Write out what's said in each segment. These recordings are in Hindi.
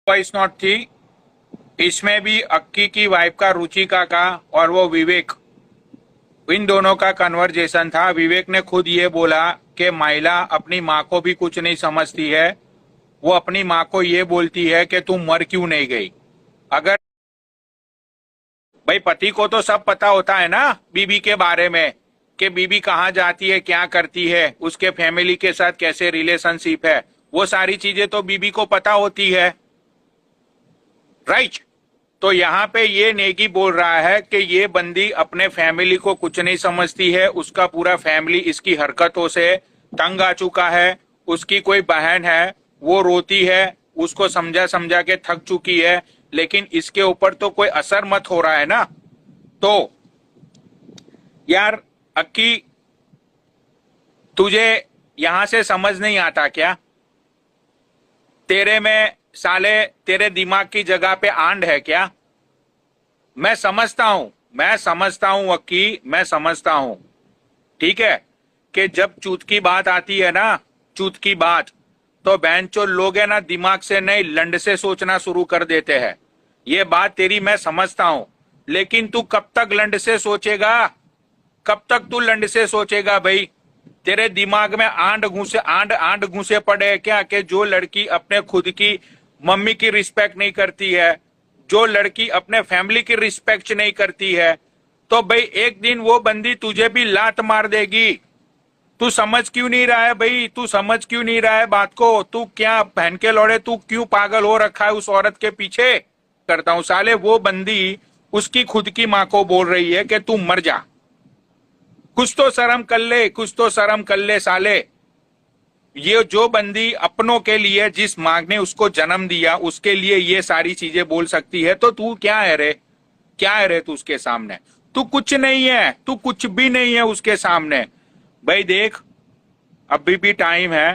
वॉइस नोट थी, इसमें भी अक्की की वाइफ का रुचिका का और वो विवेक, इन दोनों का कन्वर्जेशन था। विवेक ने खुद ये बोला कि महिला अपनी माँ को भी कुछ नहीं समझती है। वो अपनी माँ को ये बोलती है कि तू मर क्यों नहीं गई। अगर भाई पति को तो सब पता होता है ना बीबी के बारे में, कि बीबी कहाँ जाती है, क्या करती है, उसके फैमिली के साथ कैसे रिलेशनशिप है, वो सारी चीजें तो बीबी को पता होती है, राइट। तो यहाँ पे ये नेगी बोल रहा है कि ये बंदी अपने फैमिली को कुछ नहीं समझती है, उसका पूरा फैमिली इसकी हरकतों से तंग आ चुका है। उसकी कोई बहन है वो रोती है, उसको समझा समझा के थक चुकी है, लेकिन इसके ऊपर तो कोई असर मत हो रहा है ना। तो यार अक्की, तुझे यहां से समझ नहीं आता क्या? तेरे में साले तेरे दिमाग की जगह पे आंड है क्या? मैं समझता हूं, मैं समझता हूं अक्की, मैं समझता हूं, ठीक है, कि जब चूत की बात आती है ना, चूत की बात, तो बेंचो लोग है ना दिमाग से नहीं लंड से सोचना शुरू कर देते हैं। ये बात तेरी मैं समझता हूं, लेकिन तू कब तक लंड से सोचेगा? कब तक तू लंड से सोचेगा भाई? तेरे दिमाग में आंड घुसे, आंड आंड घुसे पड़े हैं क्या कि जो लड़की अपने खुद की मम्मी की रिस्पेक्ट नहीं करती है, जो लड़की अपने फैमिली की रिस्पेक्ट नहीं करती है, तो भाई एक दिन वो बंदी तुझे भी लात मार देगी। तू समझ क्यों नहीं रहा है भाई? तू समझ क्यों नहीं रहा है बात को? तू क्या बहन के लौड़े, तू क्यों पागल हो रखा है उस औरत के पीछे? करता हूं साले, वो बंदी उसकी खुद की माँ को बोल रही है कि तू मर जा। कुछ तो शर्म कर ले, कुछ तो शर्म कर ले साले। ये जो बंदी अपनों के लिए, जिस माँ ने उसको जन्म दिया, उसके लिए ये सारी चीजें बोल सकती है, तो तू क्या है रे? क्या है रे तू उसके सामने? तू कुछ नहीं है, तू कुछ भी नहीं है उसके सामने। भाई देख, अभी भी टाइम है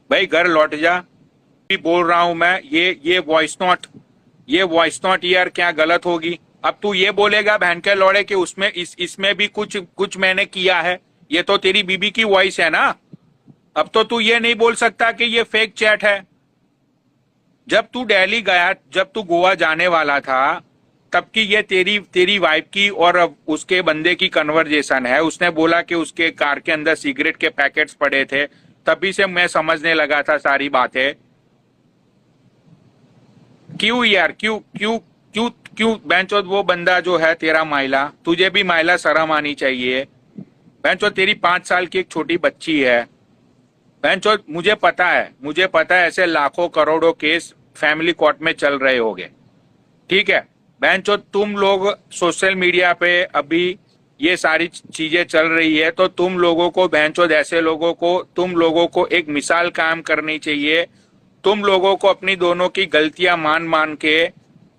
भाई, घर लौट जा। भी बोल रहा हूं मैं, ये वॉइस नोट, ये वॉइस नोट यार क्या गलत होगी? अब तू ये बोलेगा बहन के लौड़े कि उसमें इसमें भी कुछ कुछ मैंने किया है? ये तो तेरी बीबी की वॉइस है ना। अब तो तू ये नहीं बोल सकता कि ये फेक चैट है। जब तू दिल्ली गया, जब तू गोवा जाने वाला था, तब की ये तेरी तेरी वाइफ की और उसके बंदे की कन्वर्जेशन है। उसने बोला कि उसके कार के अंदर सिगरेट के पैकेट्स पड़े थे, तभी से मैं समझने लगा था सारी बातें। क्यों यार, क्यों क्यों क्यों क्यों बेंचोद? वो बंदा जो है तेरा माइला, तुझे भी माइला शर्म आनी चाहिए। बेंचोद तेरी 5 साल की एक छोटी बच्ची है। बेंचोद मुझे पता है, मुझे पता है ऐसे लाखों करोड़ों केस फैमिली कोर्ट में चल रहे होंगे, ठीक है। बेंचोद तुम लोग सोशल मीडिया पे अभी ये सारी चीजें चल रही है, तो तुम लोगों को, बेंचोद ऐसे लोगों को, तुम लोगों को एक मिसाल कायम करनी चाहिए। तुम लोगों को अपनी दोनों की गलतियां मान मान के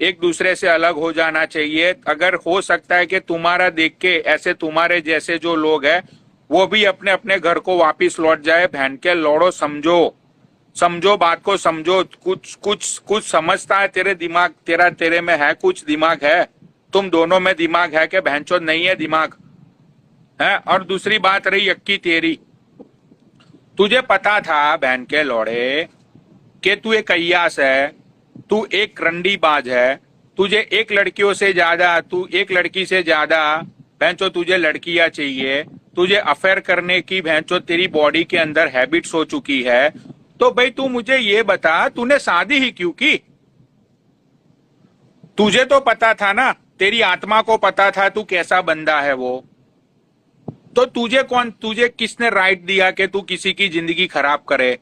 एक दूसरे से अलग हो जाना चाहिए। अगर हो सकता है कि तुम्हारा देख के ऐसे तुम्हारे जैसे जो लोग हैं वो भी अपने अपने घर को वापिस लौट जाए। बहन के लौड़ो, समझो, समझो बात को, समझो। कुछ कुछ कुछ समझता है तेरे दिमाग, तेरे में है कुछ दिमाग है? तुम दोनों में दिमाग है कि बहनचोद नहीं है दिमाग है? और दूसरी बात रही अक्की तेरी, तुझे पता था बहन के लौड़े कि तू एक अय्यास है, तू एक रंडीबाज है। तुझे एक लड़कियों से ज्यादा, तू एक लड़की से ज्यादा भैंचो तुझे लड़कियां चाहिए। तुझे अफेयर करने की भैंचो तेरी बॉडी के अंदर हैबिट्स हो चुकी है। तो भाई तू मुझे ये बता, तूने शादी ही क्यों की? तुझे तो पता था ना, तेरी आत्मा को पता था तू कैसा बंदा है वो। तो तुझे किसने राइट दिया कि तू किसी की जिंदगी खराब करे?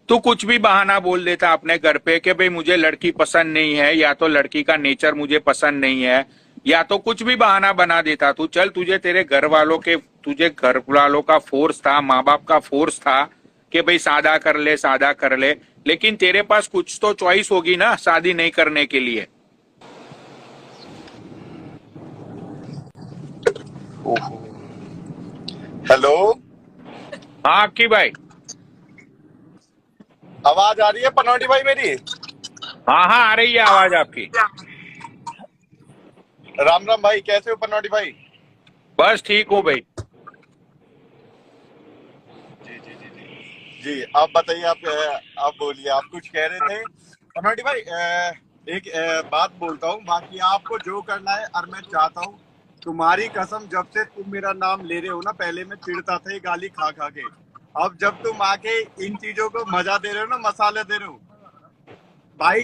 तू कुछ भी बहाना बोल देता अपने घर पे कि भाई मुझे लड़की पसंद नहीं है, या तो लड़की का नेचर मुझे पसंद नहीं है, या तो कुछ भी बहाना बना देता तू। चल, तुझे तेरे घर वालों के, तुझे घर वालों का फोर्स था, माँ बाप का फोर्स था कि भाई सादा कर ले, सादा कर ले, लेकिन तेरे पास कुछ तो चॉइस होगी ना शादी नहीं करने के लिए। हेलो, हाँ की भाई, आवाज आ रही है पनौटी भाई मेरी? हाँ हाँ आ रही है आवाज आपकी। राम राम भाई, कैसे हो पनौटी भाई? बस ठीक हूँ भाई। जी जी जी जी जी, आप बताइए, आप बोलिए, आप कुछ कह रहे थे। पनौटी भाई एक बात बोलता हूँ, बाकी आपको जो करना है। और मैं चाहता हूँ, तुम्हारी कसम, जब से तुम मेरा नाम ले रहे हो ना, पहले मैं चिढ़ता था ये गाली खा खा के। अब जब तुम आके इन चीजों को मजा दे रहे हो ना, मसाले दे रहे हो भाई,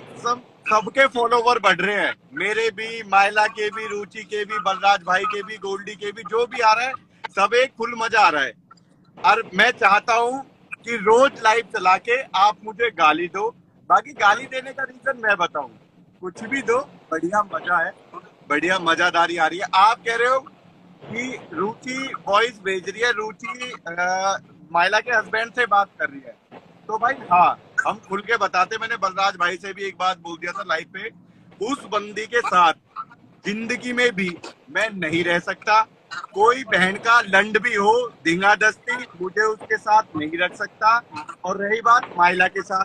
सबके फॉलोवर बढ़ रहे हैं, मेरे भी, माइला के भी, रुचि के भी, बलराज भाई के भी, गोल्डी के भी, जो भी आ रहा है, सब एक फुल मजा आ रहा है। और मैं चाहता हूँ कि रोज लाइव चला के आप मुझे गाली दो। बाकी गाली देने का रीजन मैं बताऊं, कुछ भी दो, बढ़िया मजा है, बढ़िया मजादारी आ रही है। आप कह रहे हो कि रुचि वॉइस भेज रही है, रुचि माइला के हस्बैंड से बात कर रही है, तो भाई हाँ, हम खुल के बताते। मैंने बलराज भाई से भी एक बात बोल दिया था लाइव पे, उस बंदी के साथ जिंदगी में भी मैं नहीं रह सकता। कोई बहन का लंड भी हो, धिंगा दस्ती, मुझे उसके साथ नहीं रख सकता। और रही बात माइला के साथ,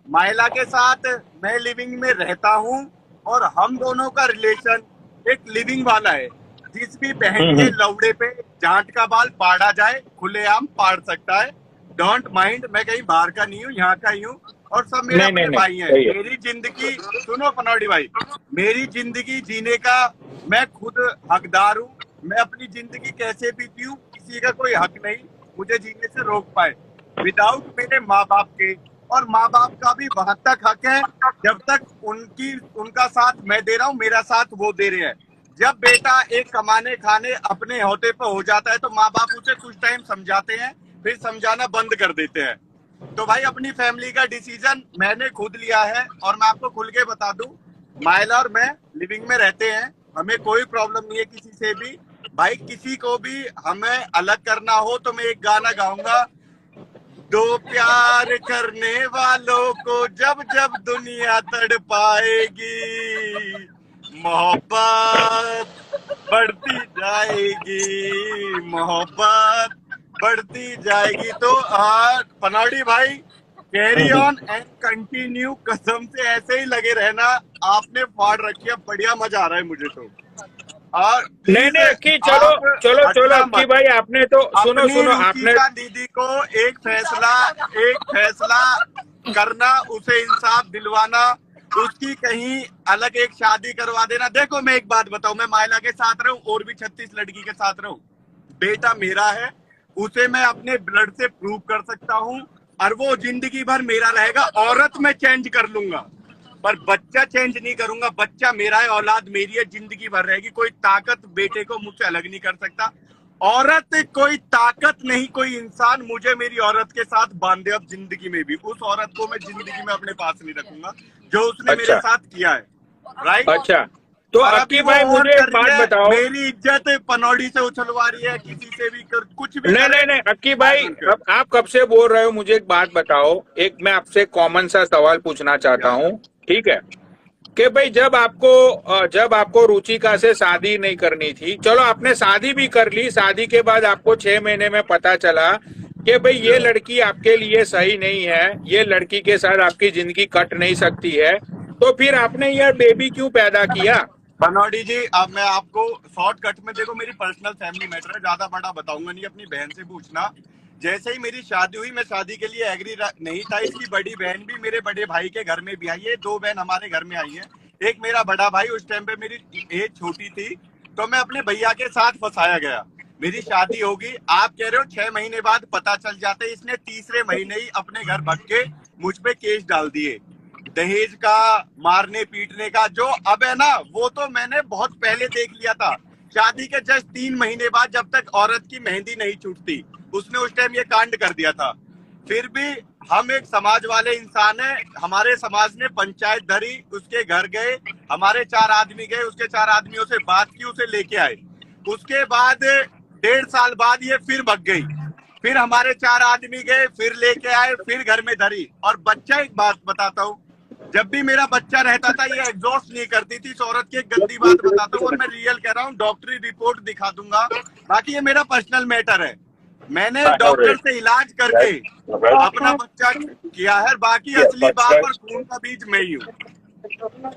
माइला के साथ मैं लिविंग में रहता हूँ, और हम दोनों का रिलेशन एक लिविंग वाला है। जिस भी बहन के लौड़े पे जांट का बाल पाड़ा जाए, खुलेआम पाड़ सकता है। डोंट माइंड, मैं कहीं बाहर का नहीं हूँ, यहाँ का ही हूँ, और सब मेरे नहीं अपने नहीं नहीं, भाई हैं। सही है। मेरी जिंदगी, सुनो पनौटी भाई, मेरी जिंदगी जीने का मैं खुद हकदार हूँ। मैं अपनी जिंदगी कैसे बीती हूँ, किसी का कोई हक नहीं मुझे जीने से रोक पाए, विदाउट मेरे माँ बाप के। और माँ बाप का भी वहां तक हक है जब तक उनका साथ मैं दे रहा हूँ, मेरा साथ वो दे रहे हैं। जब बेटा एक कमाने खाने अपने होते पे हो जाता है, तो माँ बाप उसे कुछ टाइम समझाते हैं, फिर समझाना बंद कर देते हैं। तो भाई अपनी फैमिली का डिसीजन मैंने खुद लिया है। और मैं आपको खुल के बता दूं, माइला और मैं लिविंग में रहते हैं, हमें कोई प्रॉब्लम नहीं है किसी से भी। भाई किसी को भी हमें अलग करना हो तो मैं एक गाना गाऊंगा, दो प्यार करने वालों को जब जब दुनिया तड़पाएगी, मोहब्बत बढ़ती जाएगी, मोहब्बत बढ़ती जाएगी। तो पनौटी भाई, कैरी ऑन एंड कंटिन्यू, कसम से ऐसे ही लगे रहना। आपने फाड़ रखी है, बढ़िया मजा आ रहा है मुझे तो। और नहीं प्लीज नहीं अक्की, चलो आप चलो चलो हटना अक्की मत। भाई, आपने तो सुनो अपनी सुनो आपने। रुचिका दीदी को एक फैसला करना, उसे इंसाफ दिलवाना, उसकी कहीं अलग एक शादी करवा देना। देखो मैं एक बात बताऊं, मैं माइला के साथ रहूं और भी 36 लड़की के साथ रहूं, बेटा मेरा है, उसे मैं अपने ब्लड से प्रूव कर सकता हूं, और वो जिंदगी भर मेरा रहेगा। औरत मैं चेंज कर लूंगा, पर बच्चा चेंज नहीं करूंगा। बच्चा मेरा है, औलाद मेरी है, जिंदगी भर रहेगी। कोई ताकत बेटे को मुझसे अलग नहीं कर सकता। औरत कोई ताकत नहीं, कोई इंसान मुझे मेरी औरत के साथ बांधे अब जिंदगी में भी, उस औरत को मैं जिंदगी में अपने पास नहीं रखूंगा जो उसने मेरे अच्छा साथ किया है। राइट। अच्छा, तो और अभी अक्की वो भाई ऑन मुझे एक कर रही बात है, बताओ। मेरी इज्जत पनौड़ी से उछलवा रही है, किसी से भी कुछ भी नहीं करे। नहीं नहीं अक्की आई भाई, डोंट केयर। अब आप कब से बोल रहे हो, मुझे एक बात बताओ। एक मैं आपसे कॉमन सा सवाल पूछना चाहता या हूँ, ठीक है? कि भाई जब आपको रुचिका से शादी नहीं करनी थी, चलो आपने शादी भी कर ली, शादी के बाद आपको 6 महीने में पता चला कि भाई ये लड़की आपके लिए सही नहीं है, ये लड़की के साथ आपकी जिंदगी कट नहीं सकती है, तो फिर आपने यार बेबी क्यों पैदा किया? बनौडी जी, अब मैं आपको शॉर्टकट में, देखो मेरी पर्सनल फैमिली मैटर है, ज्यादा बड़ा बताऊंगा नहीं, अपनी बहन से पूछना। जैसे ही मेरी शादी हुई, मैं शादी के लिए एग्री नहीं था। इसकी बड़ी बहन भी मेरे बड़े भाई के घर में भी आई है, दो बहन हमारे घर में आई है। एक मेरा बड़ा भाई, उस टाइम पे मेरी एज छोटी थी, तो मैं अपने भैया के साथ फंसाया गया। मेरी शादी होगी, आप कह रहे हो 6 महीने बाद पता चल जाते, इसने तीसरे महीने ही अपने घर भग के मुझ पे केस डाल दिए, दहेज का, मारने पीटने का। जो अब है ना, वो तो मैंने बहुत पहले देख लिया था। शादी के जस्ट 3 महीने बाद, जब तक औरत की मेहंदी नहीं छूटती, उसने उस टाइम ये कांड कर दिया था। फिर भी हम एक समाज वाले इंसान हैं, हमारे समाज ने पंचायत धरी, उसके घर गए, हमारे 4 आदमी गए, उसके 4 आदमियों से बात की, उसे लेके आए। उसके बाद 1.5 साल बाद ये फिर भग गई, फिर हमारे 4 आदमी गए, फिर लेके आए, फिर घर में धरी। और बच्चा, एक बात बताता हूँ, जब भी मेरा बच्चा रहता था, ये एग्जॉस्ट नहीं करती थी। इस औरत की एक गंदी बात बताता हूँ, और मैं रियल कह रहा हूँ, डॉक्टरी रिपोर्ट दिखा दूंगा। बाकी ये मेरा पर्सनल मैटर है, मैंने डॉक्टर से इलाज करके अपना बच्चा किया है। बाकी असली बाप और खून का बीज मैं ही हूँ।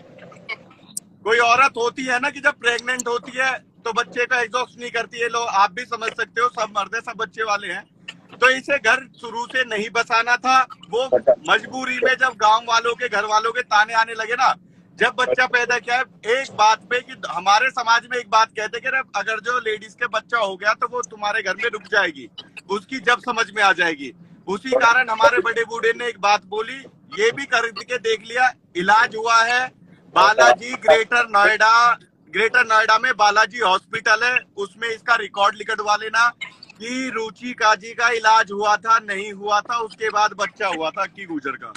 कोई औरत होती है ना कि जब प्रेग्नेंट होती है तो बच्चे का एग्जॉस्ट नहीं करती है, लोग आप भी समझ सकते हो, सब मर्द है, सब बच्चे वाले हैं। तो इसे घर शुरू से नहीं बसाना था। वो मजबूरी में जब गांव वालों के, घर वालों के ताने आने लगे ना, जब बच्चा पैदा किया, एक बात पे कि हमारे समाज में एक बात कहते कि अगर जो लेडीज के बच्चा हो गया तो वो तुम्हारे घर में रुक जाएगी, उसकी जब समझ में आ जाएगी। उसी कारण हमारे बड़े बूढ़े ने एक बात बोली, ये भी करके देख लिया, इलाज हुआ है। बालाजी ग्रेटर नोएडा में बालाजी हॉस्पिटल है, उसमें इसका रिकॉर्ड निकलवा लेना कि रुचि काजी का इलाज हुआ था, नहीं हुआ था, उसके बाद बच्चा हुआ था अक्की गुजर का।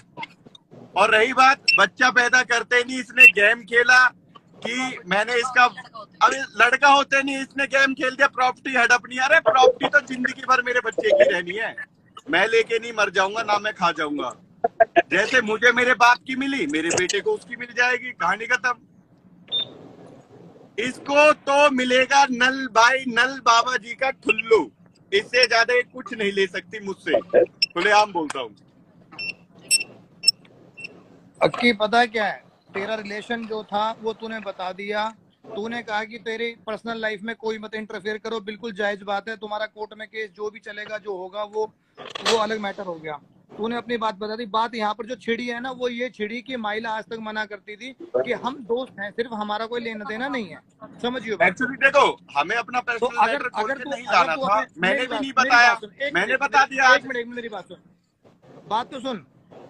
और रही बात बच्चा पैदा करते नहीं इसने गेम खेला कि मैंने इसका, अरे लड़का होते नहीं इसने गेम खेल दिया, प्रॉपर्टी हड़प नहीं। अरे प्रॉपर्टी तो जिंदगी भर मेरे बच्चे की रहनी है, मैं लेके नहीं मर जाऊंगा ना मैं खा जाऊंगा। जैसे मुझे मेरे बाप की मिली, मेरे बेटे को उसकी मिल जाएगी, कहानी खत्म। इसको तो मिलेगा नल भाई, नल बाबा जी का ठुल्लू, इससे ज्यादा कुछ नहीं ले सकती मुझसे, खुलेआम बोलता हूँ। अक्की पता क्या है, तेरा रिलेशन जो था वो तूने बता दिया। तूने कहा कि तेरी पर्सनल लाइफ में कोई मत इंटरफेयर करो, बिल्कुल जायज बात है। तुम्हारा कोर्ट में केस जो भी चलेगा, जो होगा वो अलग मैटर हो गया। तूने अपनी बात बता दी। बात यहाँ पर जो छिड़ी है ना, वो ये छिड़ी कि माइला आज तक मना करती थी कि हम दोस्त हैं, सिर्फ हमारा कोई लेना देना नहीं है। समझियो एक्चुअली देखो, हमें अपना तो पर्सनल मैटर खोल के नहीं जाना था, मैंने भी नहीं बताया, मैंने बता दिया। एक मिनट मेरी बात सुन, बात तो सुन।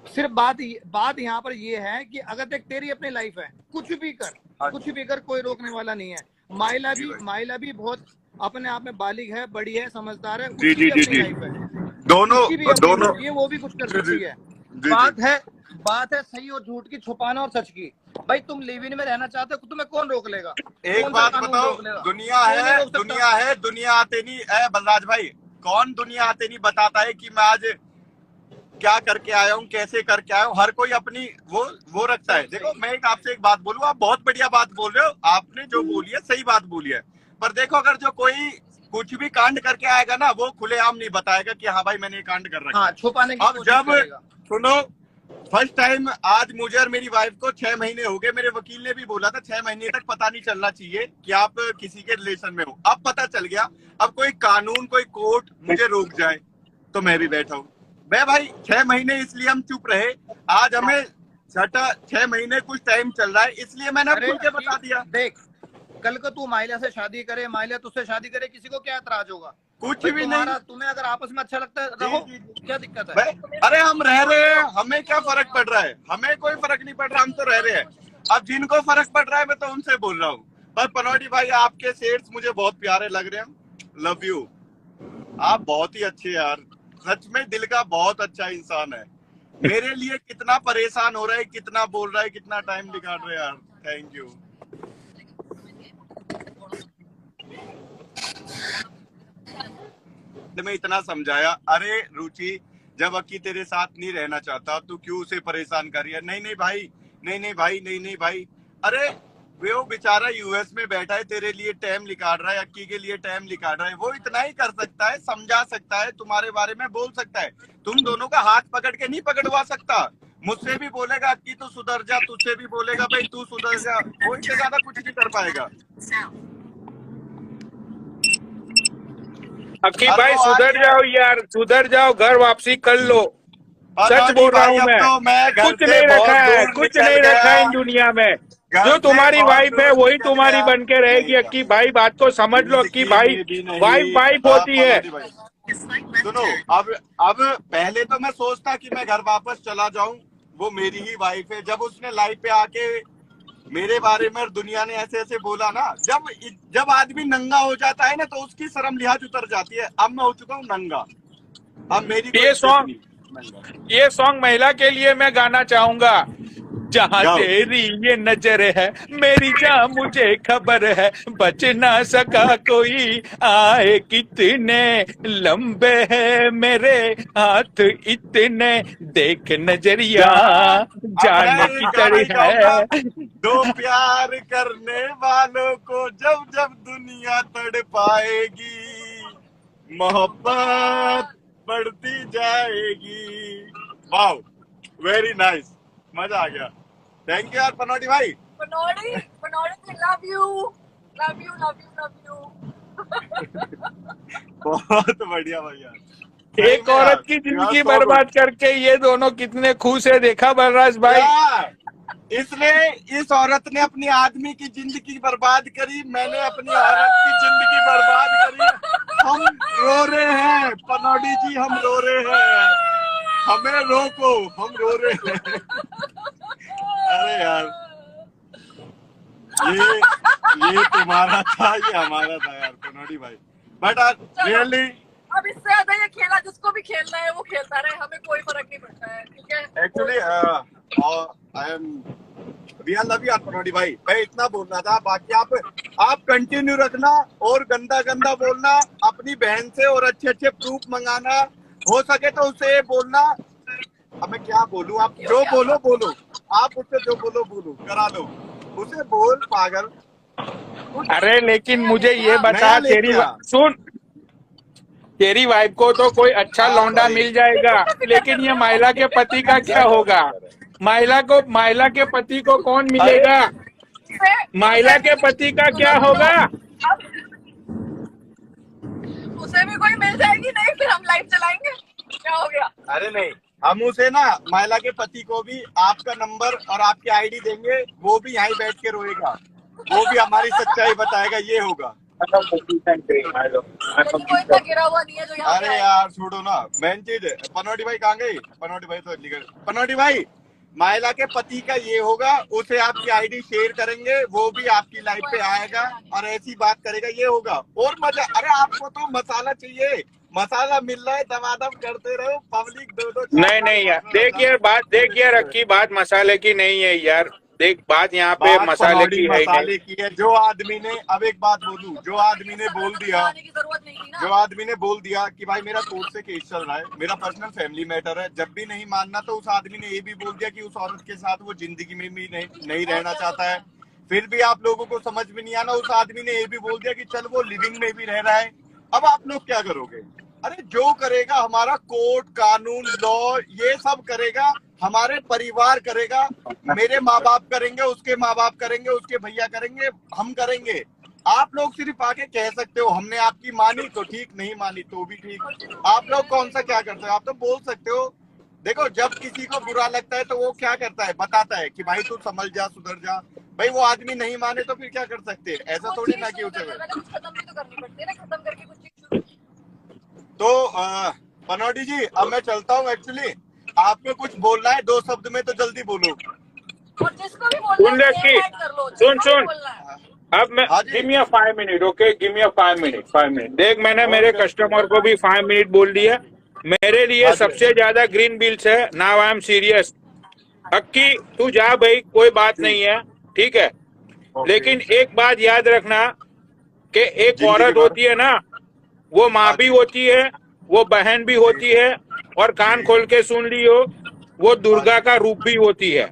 सिर्फ बात यहाँ पर ये है कि अगर देख तेरी अपनी लाइफ है, कुछ भी कर, कोई रोकने वाला नहीं है। माइला भी बहुत अपने आप में बालिग है, बड़ी है, समझदार है, उसकी भी अपनी लाइफ है, दोनों वो भी कुछ कर सकती है। बात है सही और झूठ की, छुपाना और सच की। भाई तुम लिव इन में रहना चाहते हो, तुम्हें कौन रोक लेगा? एक बात बताओ, दुनिया आते नहीं है बलराज भाई, कौन दुनिया आते नहीं बताता है कि मैं आज क्या करके आया हूँ, कैसे करके आया हूँ। हर कोई अपनी वो रखता है। देखो मैं आपसे एक बात बोलूँ, आप बहुत बढ़िया बात बोल रहे हो, आपने जो बोली है सही बात बोली है, पर देखो अगर जो कोई कुछ भी कांड करके आएगा ना, वो खुलेआम नहीं बताएगा कि हाँ भाई मैंने कांड कर रखा है, छुपाने की अब जब सुनो, फर्स्ट टाइम आज मुझे और मेरी वाइफ को 6 महीने हो गए, मेरे वकील ने भी बोला था 6 महीने तक पता नहीं चलना चाहिए कि आप किसी के रिलेशन में हो। अब पता चल गया, अब कोई कानून, कोई कोर्ट मुझे रोक जाए तो मैं भी बैठा हूँ। मैं भाई 6 महीने इसलिए हम चुप रहे, आज हमें 6 महीने कुछ टाइम चल रहा है, इसलिए मैंने खुल के बता दिया। देख, कल को तू माइला से शादी करे, माइला तुझसे शादी करे, किसी को क्या एतराज होगा? कुछ भी नहीं। तुम्हें अगर आपस में अच्छा लगता है रहो, क्या दिक्कत है? अरे हम रह रहे हैं, हमें क्या फर्क पड़ रहा है? हमें कोई फर्क नहीं पड़ रहा, हम तो रह रहे हैं। अब जिनको फर्क पड़ रहा है मैं तो उनसे बोल रहा हूँ। पर पनौटी भाई आपके शेड्स मुझे बहुत प्यारे लग रहे हैं, लव यू। आप बहुत ही अच्छे यार, सच में दिल का बहुत अच्छा इंसान है। मेरे लिए कितना परेशान हो रहा है, कितना बोल रहा है, कितना टाइम निकाल रहे हैं यार, थैंक यू। मैं इतना समझाया, अरे रुचि जब अक्की तेरे साथ नहीं रहना चाहता तो क्यों उसे परेशान कर रही है? नहीं भाई, अरे वो बेचारा यूएस में बैठा है, तेरे लिए टाइम निकाल रहा है, अक्की के लिए टाइम निकाल रहा है, वो इतना ही कर सकता है, समझा सकता है, तुम्हारे बारे में बोल सकता है। तुम दोनों का हाथ पकड़ के नहीं पकड़वा सकता। मुझसे भी बोलेगा अक्की तू सुधर जा, तुझसे भी बोलेगा भाई तू सुधर जा, वो इससे ज्यादा कुछ नहीं कर पाएगा। अक्की भाई सुधर जाओ यार, सुधर जाओ, घर वापसी कर लो। सच बोल रहा हूँ मैं, कुछ नहीं रखा है, कुछ नहीं रखा है इन दुनिया में। जो तुम्हारी वाइफ है वही तुम्हारी बन के रहेगी। अक्की भाई बात को समझ लो, अक्की भाई वाइफ होती है। सुनो, अब पहले तो मैं सोचता कि मैं घर वापस चला जाऊं, वो मेरी ही वाइफ है। जब उसने लाइव पे आके मेरे बारे में दुनिया ने ऐसे ऐसे बोला ना, जब आदमी नंगा हो जाता है ना तो उसकी शर्म लिहाज उतर जाती है। अब मैं हो चुका हूँ नंगा, अब मेरी ये सॉन्ग महिला के लिए मैं गाना चाहूंगा। जहाँ तेरी ये नजर है मेरी जान मुझे खबर है, बच ना सका कोई, आए कितने लंबे है मेरे हाथ इतने, देख नजरिया जाने की तरह है। दो प्यार करने वालों को जब जब दुनिया तड़पाएगी, मोहब्बत बढ़ती जाएगी। वाओ, वेरी नाइस, मजा आ गया। थैंक यू यार पनौटी भाई। पनौटी लव यू। बहुत बढ़िया भाई यार। एक औरत की जिंदगी बर्बाद करके ये दोनों कितने खुश है, देखा बलराज भाई? इसलिए इस औरत ने अपनी आदमी की जिंदगी बर्बाद करी, मैंने अपनी औरत की जिंदगी बर्बाद करी। हम रो रहे हैं पनौडी जी, हम रो रहे हैं, हमें रोको, हम रो रहे हैं। अरे यार, ये तुम्हारा था, ये हमारा था यार पनौडी भाई। बट रियली अब इससे ज्यादा ये खेला जिसको भी खेलना है वो खेलता रहे, हमें कोई फर्क नहीं पड़ता है, ठीक है? Actually I am real love you पनौडी भाई। मैं इतना बोलना था, बाकी आप कंटिन्यू रखना और गंदा गंदा बोलना अपनी बहन से, और अच्छे अच्छे प्रूफ मंगाना, हो सके तो उससे बोलना। अब मैं क्या बोलूं, आप जो बोलो, आप उससे जो बोलो करा लो, उसे बोल पागल। अरे लेकिन मुझे ये बता, नया लेके तेरी आ। सुन, तेरी वाइफ को तो कोई अच्छा लौंडा मिल जाएगा, लेकिन ये महिला के पति का क्या होगा? महिला के पति को कौन मिलेगा? महिला के पति का क्या होगा? उसे भी कोई मिल जाएगी नहीं, फिर हम लाइव चलाएंगे, क्या हो गया? अरे नहीं, हम उसे ना महिला के पति को भी आपका नंबर और आपकी आईडी देंगे, वो भी यहीं बैठ के रोएगा, वो भी हमारी सच्चाई बताएगा, ये होगा। लेकिन वो इतना गिरा हुआ नहीं है जो यहाँ पे अरे आए। यार छोड़ो ना, मेन चीज है। पनौडी भाई कहाँ गई? पनौडी भाई तो निकल। पनौडी भाई, महिला के पति का ये होगा, उसे आपकी आईडी शेयर करेंगे, वो भी आपकी लाइफ पे आएगा और ऐसी बात करेगा, ये होगा और मजा। अरे आपको तो मसाला चाहिए, मसाला मिल रहा है, दमादम करते रहो, पब्लिक दो नहीं यार, देख यार रखी बात मसाले की नहीं है यार, देख बात यहाँ पे मसाले की है ही नहीं। की है। जो आदमी ने, अब एक बात बोलूं, जो आदमी ने बोल दिया, आने की जरूरत नहीं थी ना। जो आदमी ने बोल दिया कि भाई मेरा कोर्ट से केस चल रहा है, मेरा पर्सनल फैमिली मैटर है, जब भी नहीं मानना तो उस आदमी ने ये भी बोल दिया कि उस औरत के साथ वो जिंदगी में भी नहीं रहना चाहता है, फिर भी आप लोगों को समझ में नहीं आना, उस आदमी ने ये भी बोल दिया कि चल वो लिविंग में भी रह रहा है। अब आप लोग क्या करोगे? अरे जो करेगा हमारा कोर्ट, कानून, लॉ, ये सब करेगा, हमारे परिवार करेगा, मेरे माँ बाप करेंगे, उसके माँ बाप करेंगे, उसके भैया करेंगे, हम करेंगे। आप लोग सिर्फ आके कह सकते हो हमने आपकी मानी तो ठीक, नहीं मानी तो भी ठीक। आप लोग कौन सा क्या करते हो? आप तो बोल सकते हो। देखो, जब किसी को बुरा लगता है तो वो क्या करता है, बताता है कि भाई तू समझ जा, सुधर जा। भाई वो आदमी नहीं माने तो फिर क्या कर सकते हैं? ऐसा कुछ थोड़ी चीज़ ना कि शुरू उसे। करने में कुछ खत्म भी तो करनी पड़ती है ना, खत्म करके कुछ चीज़ शुरू। तो पनौडी जी, अब मैं चलता हूँ। एक्चुअली आपको कुछ बोलना है, 2 शब्द में तो जल्दी बोलो। और जिसको भी बोलना सुन है रखी, name add कर लो, जिसको भी सुन बोलना है। अब मैं हाँ जी। गिव मी अ 5 मिनट, ओके, गिव मी अ 5 मिनट। देख मैंने मेरे कस्टमर को भी 5 मिनट बोल दिया। मेरे लिए हाँ जी। सबसे ज्यादा ग्रीन बिल्स है। Now I am serious. हक्की तू जा भाई, कोई बात नहीं है, ठीक है, लेकिन एक बात याद रखना कि एक जिंदगी औरत भर। होती है ना, वो माँ भी होती है, वो बहन भी होती है, और कान खोल के सुन लियो, वो दुर्गा का रूप भी होती है।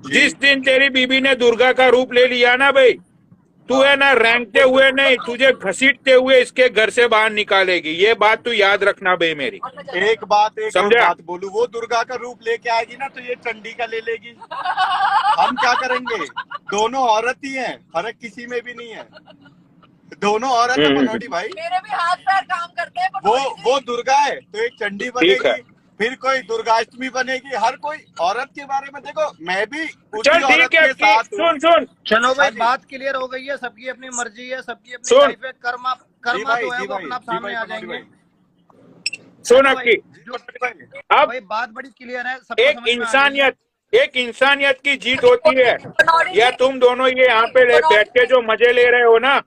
जिस दिन तेरी बीबी ने दुर्गा का रूप ले लिया ना भाई, तू है ना रेंगते हुए नहीं, तुझे घसीटते हुए इसके घर से बाहर निकालेगी। ये बात तू याद रखना भाई मेरी। एक और समझा? बात बोलूं, वो दुर्गा का रूप लेके आएगी ना तो ये चंडी का ले लेगी। हम क्या करेंगे? दोनों औरत ही हैं, फर्क किसी में भी नहीं है, दोनों औरत है पनौडी भाई। मेरे भी हाथ पैर काम करते हैं, पर वो दुर्गा है तो एक चंडी ठीक है। बनेगी, फिर कोई दुर्गाष्टमी बनेगी। हर कोई औरत के बारे में देखो, मैं भी उसी चल औरत ठीक है, के साथ हूँ। सुन चलो भाई, हाँ जी। बात क्लियर हो गई है, सबकी अपनी मर्जी है, सबकी अपनी सुन। लाइफ है, कर्मा जी भाई, जो है जी वो भाई, अपना जी सामने भाई, आ पनौडी जाएंगे। भाई। सुन भाई, हक्की, पनौडी भाई। अब भाई बात बड़ी क्लियर है, सबको एक समझ में आ गई है। इंसानियत की जीत होती है, या तुम दोनों ये यहाँ पे बैठ के जो मजे ले रहे हो ना,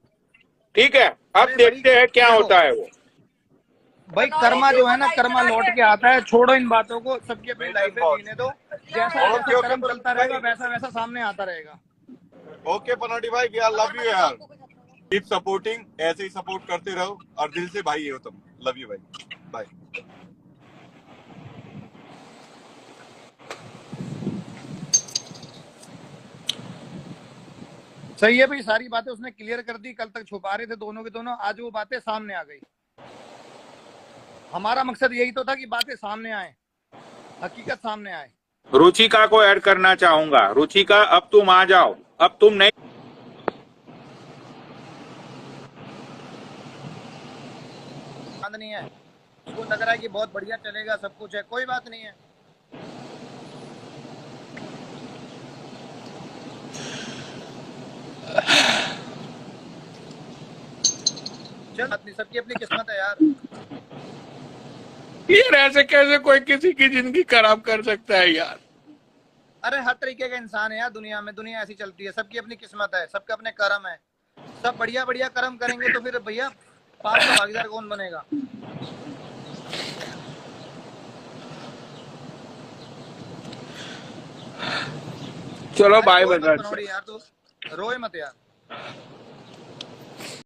ठीक है, अब अरे देखते भाई, हैं क्या देखो, होता है वो। भाई कर्मा जो है ना, कर्मा लौट के आता है। छोड़ो इन बातों को, सबकी अपनी लाइफ है, जीने दो। जैसा ओके, जैसा ओके, कर्म चलता रहेगा भाई। वैसा वैसा सामने आता रहेगा। ओके पनौडी भाई, वी आर लव यू यार, कीप सपोर्टिंग, ऐसे ही सपोर्ट करते रहो, और दिल से भाई हो तुम। लव यू भाई, बाय। सही है भाई, सारी बातें उसने क्लियर कर दी। कल तक छुपा रहे थे दोनों के दोनों, आज वो बातें सामने आ गई। हमारा मकसद यही तो था कि बातें सामने आए, हकीकत सामने आए। रुचिका को ऐड करना चाहूंगा। रुचिका, अब तुम आ जाओ, अब तुम नहीं नहीं है, उसको लग रहा है कि बहुत बढ़िया चलेगा, सब कुछ है, कोई बात नहीं है। चल अपनी सबकी अपनी किस्मत है यार। यार ऐसे कैसे कोई किसी की जिंदगी खराब कर सकता है यार। अरे हर तरीके का इंसान है यार दुनिया में, दुनिया ऐसी चलती है, सबकी अपनी किस्मत है, सबके अपने कर्म है। सब बढ़िया बढ़िया कर्म करेंगे तो फिर भैया पाप का भागीदार कौन बनेगा? चलो बाय रोए मत बजाज। बनोड़ी यार, तू रोए मत यार।